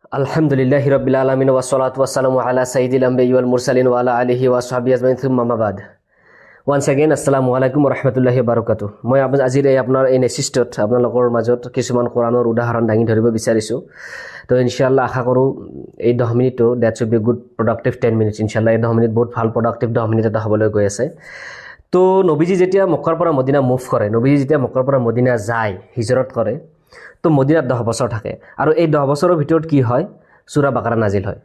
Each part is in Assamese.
Alhamdulillahi Rabbil Alamin wa salatu wa salamu ala Sayyidil Anbiya wal Mursalin wa ala alihi wa sahbihi ajma'in thumma ma ba'd. Once again, Assalamu alaikum wa rahmatullahi wa barakatuh. মই আজিৰ আপোনাৰ এই নেচিষ্টত আপোনালোকৰ মাজত কিছুমান কোৰানৰ উদাহৰণ দাঙি ধৰিব বিচাৰিছো। তো ইনশাআল্লাহ আশা কৰো এই 10 মিনিটটো that should be good productive 10 minutes ইনশাআল্লাহ এই 10 মিনিট বহুত ভাল প্ৰডাক্টিভ 10 মিনিট এটা হ'বলৈ গৈ আছে। তো নবীজি যেতিয়া মক্কাৰ পৰা মদিনা মুভ কৰে, নবীজি যেতিয়া মক্কাৰ পৰা মদিনা যায়, হিজৰত কৰে, তো মদিনাত 10 বছৰ থাকে আৰু এই 10 বছৰৰ ভিতৰত কি হয় সূৰা বাকাৰা নাজিল হয়।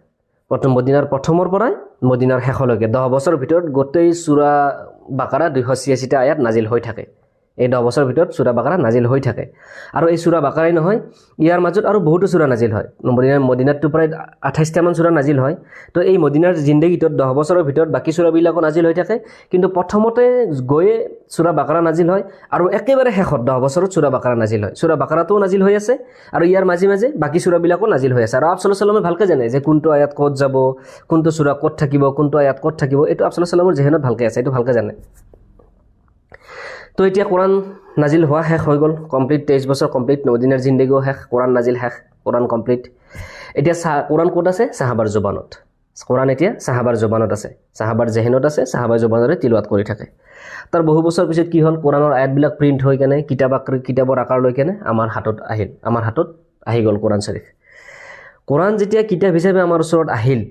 মদিনাৰ প্ৰথমৰ পৰা মদিনাৰ শেষলৈকে 10 বছৰৰ ভিতৰত গোটেই সূৰা বাকাৰা 286 টা আয়াত নাজিল হৈ থাকে। এই 10 বছৰৰ ভিতৰত সূৰা বাকাৰা নাজিল হৈ থাকে আৰু এই সূৰা বাকাৰাই নহয়, ইয়াৰ মাজত আৰু বহুতো সূৰা নাজিল হয়। মদিনাতটো প্ৰায় 28 টা মান সূৰা নাজিল হয়। তো এই মদিনাৰ জিন্দগীটোত 10 বছৰৰ ভিতৰত বাকি সূৰাবিলাকো নাজিল হৈ থাকে, কিন্তু প্ৰথমতে গৈয়ে সূৰা বাকাৰা নাজিল হয় আৰু একেবাৰে শেষত 10 বছৰত সূৰা বাকাৰা নাজিল হয়। সূৰা বাকাৰাটোও নাজিল হৈ আছে আৰু ইয়াৰ মাজে মাজে বাকি সূৰাবিলাকো নাজিল হৈ আছে। আৰু আপ সাল্লাল্লাহু আলাইহি ওয়াসাল্লামে ভালকৈ জানে যে কোনটো আয়াত ক'ত যাব, কোনটো সূৰা ক'ত থাকিব, কোনটো আয়াত ক'ত থাকিব, এইটো আপ সাল্লাল্লাহু আলাইহি ওয়াসাল্লামৰ জেহেনত ভালকৈ আছে, এইটো ভালকৈ জানে। তো এতিয়া কোৰআন নাজিল হওয়া শেষ হৈ গ'ল, কমপ্লিট 23 বছৰ কমপ্লিট, মদিনাৰ জিন্দগীও শেষ, কোৰআন নাজিল শেষ, কোৰআন কমপ্লিট। এতিয়া কোৰআন ক'ত আছে? সাহাবাৰ জবানত। কোৰআন এতিয়া সাহাবাৰ জবানত আছে, সাহাবাৰ জেহেনত আছে, সাহাবাৰ জবানৰে তিলাওয়াত কৰি থাকে। তাৰ বহু বছৰ পিছত কি হ'ল, কোৰআনৰ আয়াতবিলাক প্ৰিন্ট হৈ কেনে কিতাবৰ আকাৰ লৈ কেনে আমাৰ হাতত আহি গ'ল কোৰআন শৰীফ। কোৰআন যেতিয়া কিতাপ হিচাপে আমাৰ ওচৰত আহিল,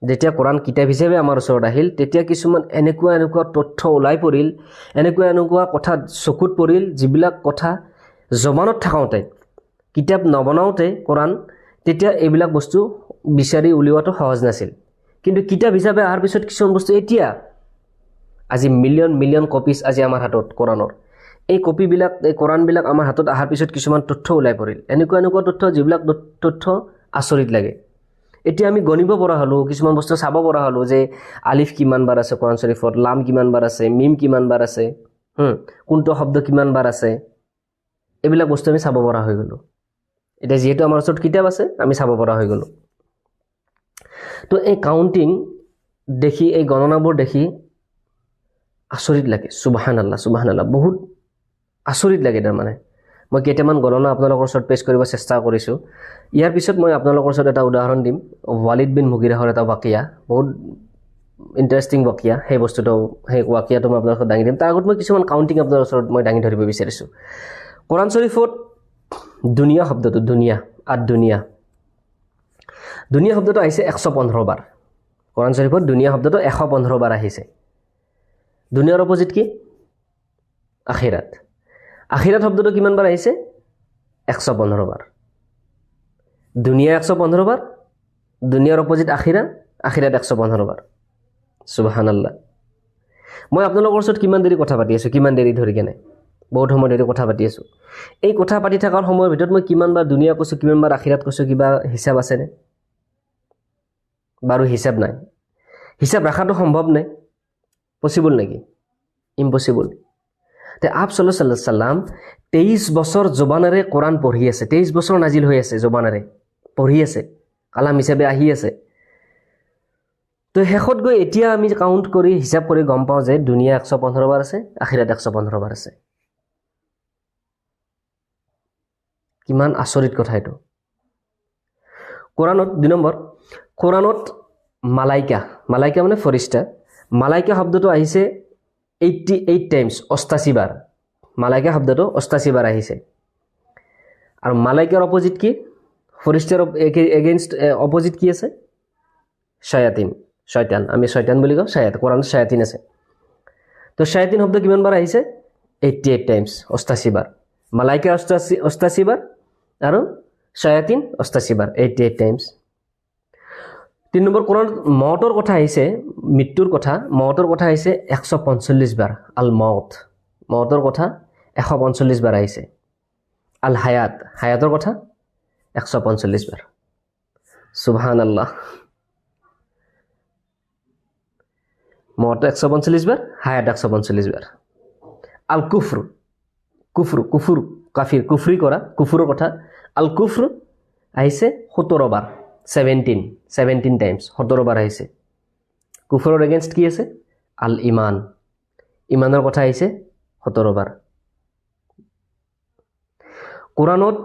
যেতিয়া কোৰআন কিতাপ হিচাপে আমাৰ ওচৰত আহিল, তেতিয়া কিছুমান এনেকুৱা তথ্য ওলাই পৰিল, এনেকুৱা কথা চকুত পৰিল, যিবিলাক কথা জবানত থাকোঁতে, কিতাপ নবনাওঁতে কোৰআন, তেতিয়া এইবিলাক বস্তু বিচাৰি উলিওৱাটো সহজ নাছিল। কিন্তু কিতাপ হিচাপে অহাৰ পিছত কিছুমান বস্তু এতিয়া আজি মিলিয়ন কপিজ আজি আমাৰ হাতত কোৰআনৰ, এই কপিবিলাক, এই কোৰআনবিলাক আমাৰ হাতত অহাৰ পিছত কিছুমান তথ্য ওলাই পৰিল, এনেকুৱা তথ্য, যিবিলাক তথ্য আচৰিত লাগে। এতিয়া আমি গণিব পৰা হ'লোঁ, কিছুমান বস্তু চাব পৰা হ'লোঁ যে আলিফ কিমান বাৰ আছে কোৰআন শৰীফত, লাম কিমান বাৰ আছে, মিম কিমান বাৰ আছে, কোনটো শব্দ কিমান বাৰ আছে, এইবিলাক বস্তু আমি চাব পৰা হৈ গ'লোঁ। এতিয়া যিহেতু আমাৰ ওচৰত কিতাপ আছে, আমি চাব পৰা হৈ গ'লোঁ। তো এই কাউণ্টিং দেখি, এই গণনাবোৰ দেখি আচৰিত লাগে। সুবহানাল্লাহ, বহুত আচৰিত লাগে। তাৰমানে মই কেইটামান গণনা আপোনালোকৰ ওচৰত পেশ কৰিব চেষ্টা কৰিছোঁ। ইয়াৰ পিছত মই আপোনালোকৰ ওচৰত এটা উদাহৰণ দিম, ৱালিদ বিন মুগিৰাহৰ এটা ৱাকিয়া, বহুত ইণ্টাৰেষ্টিং ৱাকিয়া। সেই ৱাকিয়াটো মই আপোনালোকক দাঙি দিম। তাৰ আগত মই কিছুমান কাউণ্টিং আপোনাৰ ওচৰত মই দাঙি ধৰিব বিচাৰিছোঁ। কোৰআন শৰীফত দুনিয়া শব্দটো, দুনিয়া শব্দটো আহিছে 115 বাৰ। কোৰআন শৰীফত দুনিয়া শব্দটো 115 বাৰ আহিছে। দুনিয়াৰ অপজিট কি? আখিৰাত। আখিৰাত শব্দটো কিমান বাৰ আহিছে? 115 বাৰ। দুনিয়া 115 বাৰ, দুনিয়াৰ অপজিট আখিৰাত 115 বাৰ। সুবহানাল্লাহ। মই আপোনালোকৰ ওচৰত কিমান দেৰি কথা পাতি আছোঁ, কিমান দেৰি ধৰি কেনে, বহুত সময় ধৰি কথা পাতি আছোঁ। এই কথা পাতি থকাৰ সময়ৰ ভিতৰত মই কিমান বাৰ দুনিয়া কৈছোঁ, কিমান বাৰ আখিৰাত কৈছোঁ, কিবা হিচাপ আছেনে? বাৰু হিচাপ নাই। হিচাপ ৰাখাটো সম্ভৱ নে? পচিবল নেকি? ইম্পচিবল। তে আপ সাল্লাল্লাহু আলাইহি ওয়াসাল্লাম 23 বছৰ জবানেৰে কোৰআন পঢ়ি আছে, 23 বছৰ নাজিল হৈ আছে, জবানেৰে পঢ়ি আছে, কালাম হিচাপে আহি আছে। তো শেষত গৈ এতিয়া আমি কাউণ্ট কৰি হিচাপ কৰি গম পাওঁ যে দুনিয়া 115 বাৰ আছে, আখিৰাত 115 বাৰ আছে। কিমান আচৰিত কথা এইটো। কোৰআনত 2 নম্বৰ, কোৰআনত মালাইকা মানে ফৰিষ্টা, মালাইকা শব্দটো আহিছে 88 টাইমছ, 88 বাৰ। মালাইকা শব্দটো 88 বাৰ আহিছে। আৰু মালাইকাৰ অপজিট কি? ফৰিষ্টাৰ এগেইনষ্ট অপজিট কি আছে? শয়তান। আমি শয়তান বুলি কওঁ, কোৰআনত শয়তান আছে। তো শয়তান শব্দ কিমান বাৰ আহিছে? 88 টাইমছ, 88 বাৰ। মালাইকা 88 বাৰ আৰু শয়তান 88 বাৰ, 88 টাইমছ। 3 নম্বৰ, কোৰআনত মওতৰ কথা আহিছে, মৃত্যুৰ কথা, মওতৰ কথা আহিছে 145 বাৰ। আল মওতৰ কথা 145 বাৰ আহিছে। আল হায়াতৰ কথা 145 বাৰ। সুবহানাল্লাহ। মওত 145 বাৰ, হায়াত 145 বাৰ। আল কুফৰ, কাফিৰ, কুফৰি কৰা, কুফুৰৰ কথা, আল কুফৰ আহিছে 17 বাৰ, 17 টাইমছ, 17 বাৰ আহিছে। কুফৰৰ এগেইনষ্ট কি আছে? আল ইমানৰ কথা আহিছে 17 বাৰ। কোৰআনত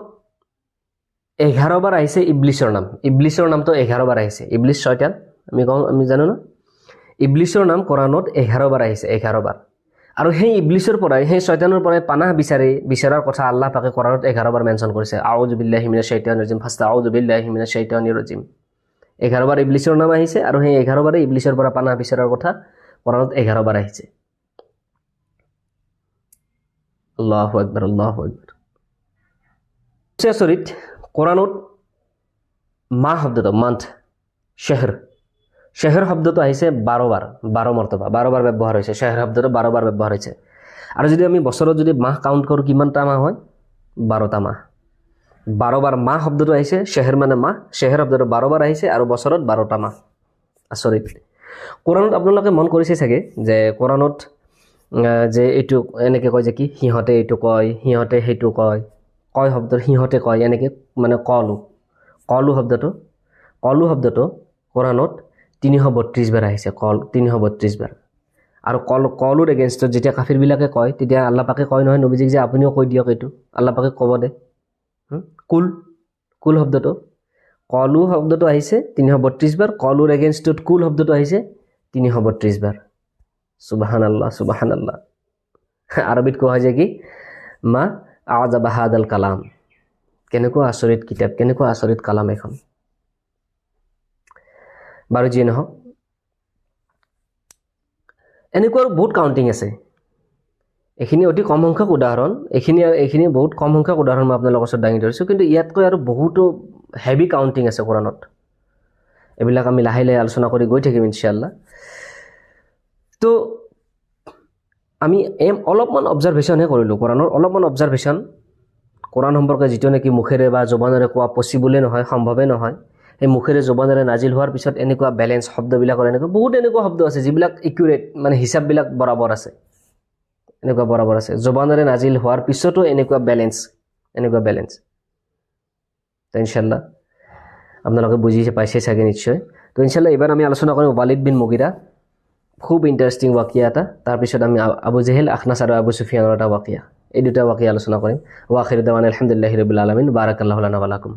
11 বাৰ আহিছে ইবলিছৰ নাম। ইবলিছৰ নামটো 11 বাৰ আহিছে। ইবলিছ শয়তান আমি জানো না? ইবলিছৰ নাম কোৰানত 11 বাৰ আহিছে, 11 বাৰ। আৰু সেই ইবলিছৰ পৰাই, সেই শয়তানৰ পৰাই পানাহ বিচৰাৰ কথা আল্লাহ পাকে কোৰানত 11 বাৰ মেনশ্যন কৰিছে। আউযু বিল্লাহি মিনাশ শাইতানিৰ ৰাজিম, ফাস্তাউযু বিল্লাহি মিনাশ শাইতানিৰ ৰাজিম। 11 বাৰ ইবলিছৰ নাম আহিছে আৰু সেই 11 বাৰে ইবলিছৰ পৰা পানাহ বিচৰাৰ কথা কোৰানত 11 বাৰ আহিছে। আল্লাহু আকবাৰ, আল্লাহু আকবাৰ। আচৰিত, কোৰানত মা শব্দটো, মান্থ, শ্বেহৰ শব্দটো আহিছে 12 বাৰ, 12 মৰ্তবা, 12 বাৰ ব্যৱহাৰ হৈছে। শ্বেহৰ শব্দটো 12 বাৰ ব্যৱহাৰ হৈছে। আৰু যদি আমি বছৰত যদি মাহ কাউণ্ট কৰোঁ, কিমানটা মাহ হয়? 12টা মাহ। 12 বাৰ মাহ শব্দটো আহিছে, শ্বেহৰ মানে মাহ, শ্বেহৰ শব্দটো 12 বাৰ আহিছে আৰু বছৰত 12টা মাহ। আচৰিত। কোৰানত আপোনালোকে মন কৰিছে চাগে যে কোৰানত যে এইটো এনেকৈ কয় যে কি সিহঁতে এইটো কয়, সিহঁতে সেইটো কয়, কয় শব্দটো সিহঁতে কয়, এনেকৈ মানে কলু শব্দটো কোৰানত 332 বাৰ আহিছে। 332 বাৰ। আৰু কলুৰ এগেইনষ্টত যেতিয়া কাফিৰবিলাকে কয়, তেতিয়া আল্লাহ পাকে কয় নহয় নবীজিক যে আপুনিও কৈ দিয়ক এইটো, আল্লাহ পাকে ক'ব দে। কুল শব্দটো, কলু শব্দটো আহিছে 332 বাৰ, কলুৰ এগেইনষ্টত কুল শব্দটো আহিছে 332 বাৰ। সুবহানাল্লাহ, সুবহানাল্লাহ। আৰবিত কোৱা হয় যে কি মা আজাবা হাদাল কালাম, কেনেকুৱা আচৰিত কিতাপ, কেনেকুৱা আচৰিত কালাম এখন। বাৰু যিয়ে নহওক, এনেকুৱা বহুত কাউণ্টিং আছে। এইখিনি অতি কম সংখ্যক উদাহৰণ, এইখিনি বহুত কম সংখ্যক উদাহৰণ মই আপোনালোকৰ ওচৰত দাঙি ধৰিছোঁ, কিন্তু ইয়াতকৈ আৰু বহুতো হেভি কাউণ্টিং আছে কোৰানত। এইবিলাক আমি লাহে লাহে আলোচনা কৰি গৈ থাকিম ইনশাআল্লাহ। তো আমি অলপমান অবজাৰভেশ্যনহে কৰিলোঁ কোৰানৰ, অলপমান অবজাৰভেশ্যন। কোৰাণ সম্পৰ্কে যিটো নেকি মুখেৰে বা জবানেৰে কোৱা পচিবলে নহয়, সম্ভৱে নহয়, সেই মুখেৰে জবানেৰে নাজিল হোৱাৰ পিছত এনেকুৱা বেলেঞ্চ শব্দবিলাকৰ, এনেকুৱা বহুত এনেকুৱা শব্দ আছে যিবিলাক একিউৰেট, মানে হিচাপবিলাক বৰাবৰ আছে, এনেকুৱা বৰাবৰ আছে। জবানেৰে নাজিল হোৱাৰ পিছতো এনেকুৱা বেলেঞ্চ। তো ইনশাআল্লাহ আপোনালোকে বুজি পাইছে চাগে নিশ্চয়। তো ইনশাআল্লাহ এইবাৰ আমি আলোচনা কৰিম ৱালিদ বিন মুগিৰা, খুব ইণ্টাৰেষ্টিং ৱাকিয়া এটা। তাৰপিছত আমি আবু জেহেল, আখনাছ আৰু আবু সুফিয়ানৰ এটা ৱাকিয়া, এই দুটা ৱাকিয়া আলোচনা কৰিম। ওয়া আখিৰু দাৱানা আলহামদুলিল্লাহি ৰাব্বিল আলামিন, বাৰাকাল্লাহু লানা ওয়া লাকুম।